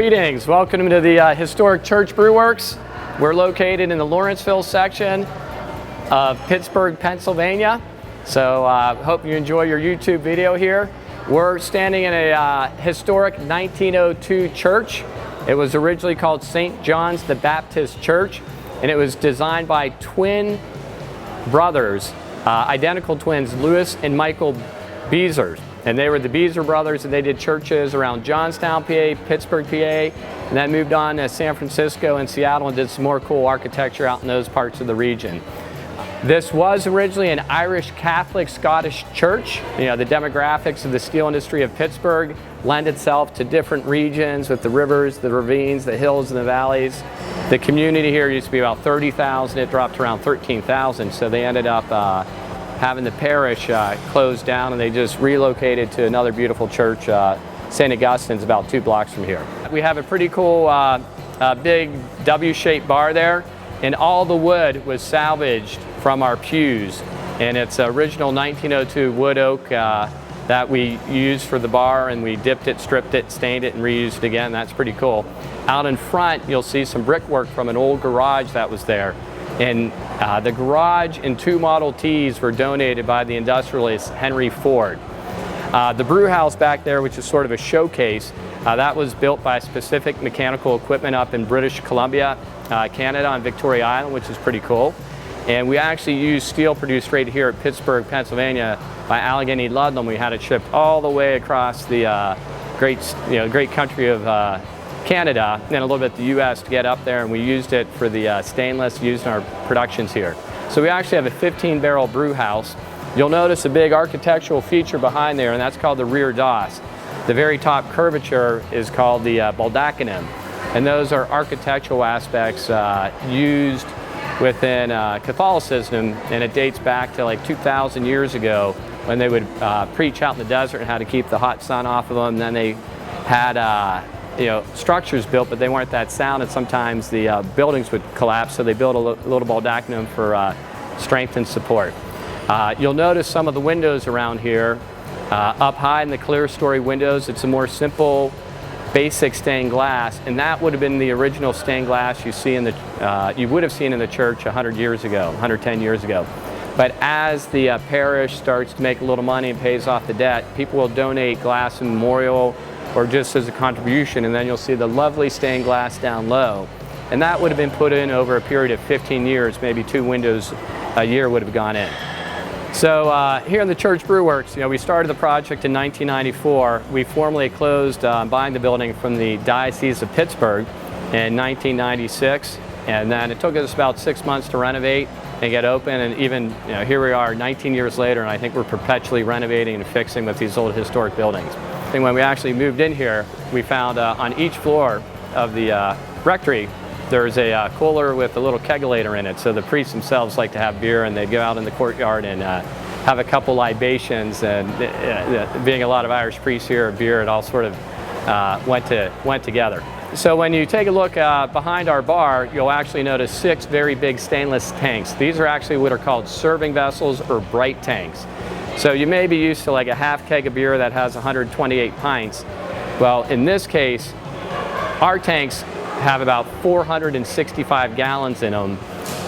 Greetings. Welcome to the historic Church Brew Works. We're located in the Lawrenceville section of Pittsburgh, Pennsylvania. So hope you enjoy your YouTube video here. We're standing in a historic 1902 church. It was originally called St. John's the Baptist Church, and it was designed by twin brothers, identical twins, Louis and Michael Beezer. And they were the Beezer brothers, and they did churches around Johnstown, PA, Pittsburgh, PA, and then moved on to San Francisco and Seattle and did some more cool architecture out in those parts of the region. This was originally an Irish Catholic Scottish church. You know, the demographics of the steel industry of Pittsburgh lend itself to different regions with the rivers, the ravines, the hills, and the valleys. The community here used to be about 30,000. It dropped to around 13,000, so they ended up having the parish closed down, and they just relocated to another beautiful church, St. Augustine's, about 2 blocks from here. We have a pretty cool big W-shaped bar there, and all the wood was salvaged from our pews, and it's original 1902 wood oak that we used for the bar, and we dipped it, stripped it, stained it, and reused it again. That's pretty cool. Out in front, you'll see some brickwork from an old garage that was there. And the garage and 2 Model Ts were donated by the industrialist Henry Ford. The brew house back there, which is sort of a showcase, that was built by Specific Mechanical Equipment up in British Columbia, Canada, on Victoria Island, which is pretty cool. And we actually used steel produced right here at Pittsburgh, Pennsylvania by Allegheny Ludlam. We had it shipped all the way across the great country of Canada and a little bit the U.S. to get up there, and we used it for the stainless used in our productions here. So we actually have a 15-barrel brew house. You'll notice a big architectural feature behind there, and that's called the rear doss. The very top curvature is called the baldachinum, and those are architectural aspects used within Catholicism, and it dates back to like 2,000 years ago when they would preach out in the desert and how to keep the hot sun off of them. And then they had structures built, but they weren't that sound, and sometimes the buildings would collapse, so they built a little baldachinum for strength and support. You'll notice some of the windows around here. Up high in the clear story windows, it's a more simple, basic stained glass, and that would have been the original stained glass you would have seen in the church 100 years ago, 110 years ago. But as the parish starts to make a little money and pays off the debt, people will donate glass in memorial or just as a contribution, and then you'll see the lovely stained glass down low. And that would have been put in over a period of 15 years, maybe 2 windows a year would have gone in. So here in the Church Brew Works, we started the project in 1994. We formally closed buying the building from the Diocese of Pittsburgh in 1996, and then it took us about 6 months to renovate and get open, and even here we are 19 years later, and I think we're perpetually renovating and fixing with these old historic buildings. And when we actually moved in here, we found on each floor of the rectory, there's a cooler with a little kegulator in it. So the priests themselves like to have beer, and they'd go out in the courtyard and have a couple libations. And being a lot of Irish priests here, beer, it all sort of went together. So when you take a look behind our bar, you'll actually notice 6 very big stainless tanks. These are actually what are called serving vessels or bright tanks. So you may be used to like a half keg of beer that has 128 pints. Well, in this case, our tanks have about 465 gallons in them,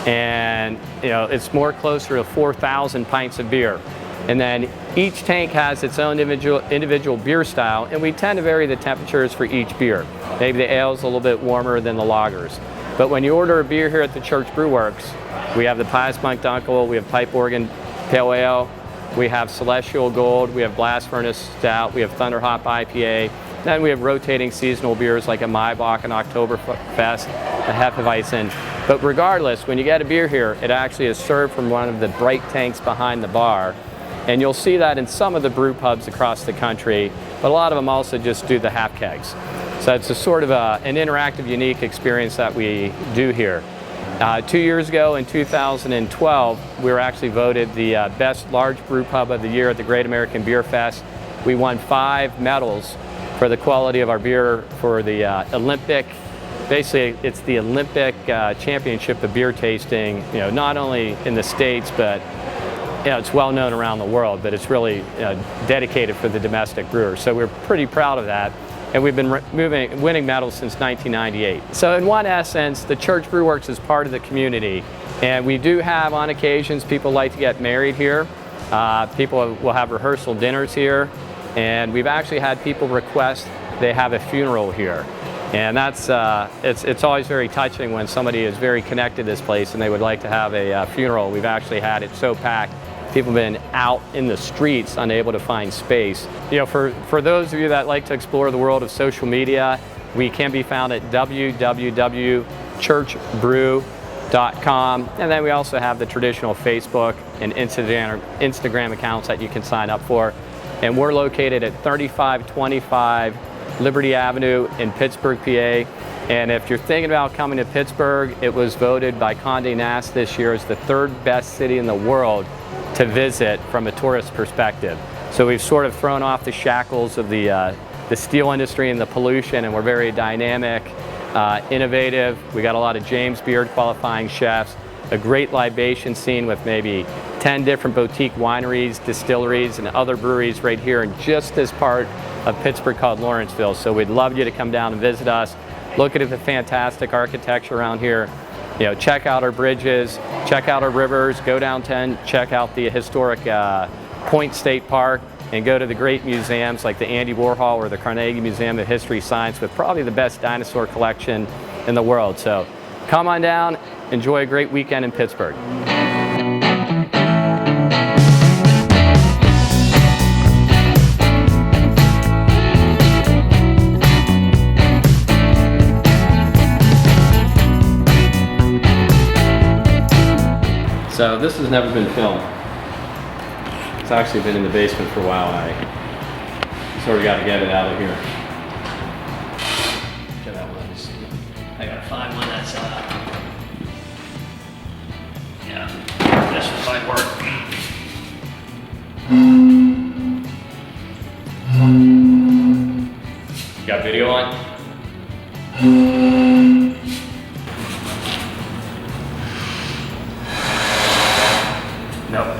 and it's more closer to 4,000 pints of beer. And then each tank has its own individual beer style, and we tend to vary the temperatures for each beer. Maybe the ale's a little bit warmer than the lagers. But when you order a beer here at the Church Brew Works, we have the Pious Monk Dunkel, we have Pipe Organ Pale Ale, we have Celestial Gold, we have Blast Furnace Stout, we have Thunder Hop IPA, then we have rotating seasonal beers like a Maibach and Oktoberfest, a Hefeweizen. But regardless, when you get a beer here, it actually is served from one of the bright tanks behind the bar. And you'll see that in some of the brew pubs across the country, but a lot of them also just do the half kegs. So it's a sort of an interactive, unique experience that we do here. 2 years ago, in 2012, we were actually voted the best large brew pub of the year at the Great American Beer Fest. We won 5 medals for the quality of our beer for the Olympic. Basically, it's the Olympic championship of beer tasting. Not only in the States, but it's well known around the world. But it's really dedicated for the domestic brewers. So we're pretty proud of that. and we've been winning medals since 1998. So in one essence, the Church Brew Works is part of the community, and we do have on occasions people like to get married here. People will have rehearsal dinners here, and we've actually had people request they have a funeral here. And that's, it's always very touching when somebody is very connected to this place and they would like to have a funeral. We've actually had it so packed, people have been out in the streets unable to find space. You know, for those of you that like to explore the world of social media, we can be found at www.churchbrew.com, and then we also have the traditional Facebook and Instagram accounts that you can sign up for. And we're located at 3525 Liberty Avenue in Pittsburgh, PA. And if you're thinking about coming to Pittsburgh, it was voted by Condé Nast this year as the 3rd best city in the world to visit from a tourist perspective. So we've sort of thrown off the shackles of the steel industry and the pollution, and we're very dynamic, innovative. We got a lot of James Beard qualifying chefs, a great libation scene with maybe 10 different boutique wineries, distilleries, and other breweries right here in just this part of Pittsburgh called Lawrenceville. So we'd love you to come down and visit us. Look at the fantastic architecture around here. You know, check out our bridges, check out our rivers, go down 10, check out the historic Point State Park, and go to the great museums like the Andy Warhol or the Carnegie Museum of History Science with probably the best dinosaur collection in the world. So come on down, enjoy a great weekend in Pittsburgh. So this has never been filmed. It's actually been in the basement for a while, and I sort of got to get it out of here. Get that one. I gotta find one that's yeah, this might work. You got video on?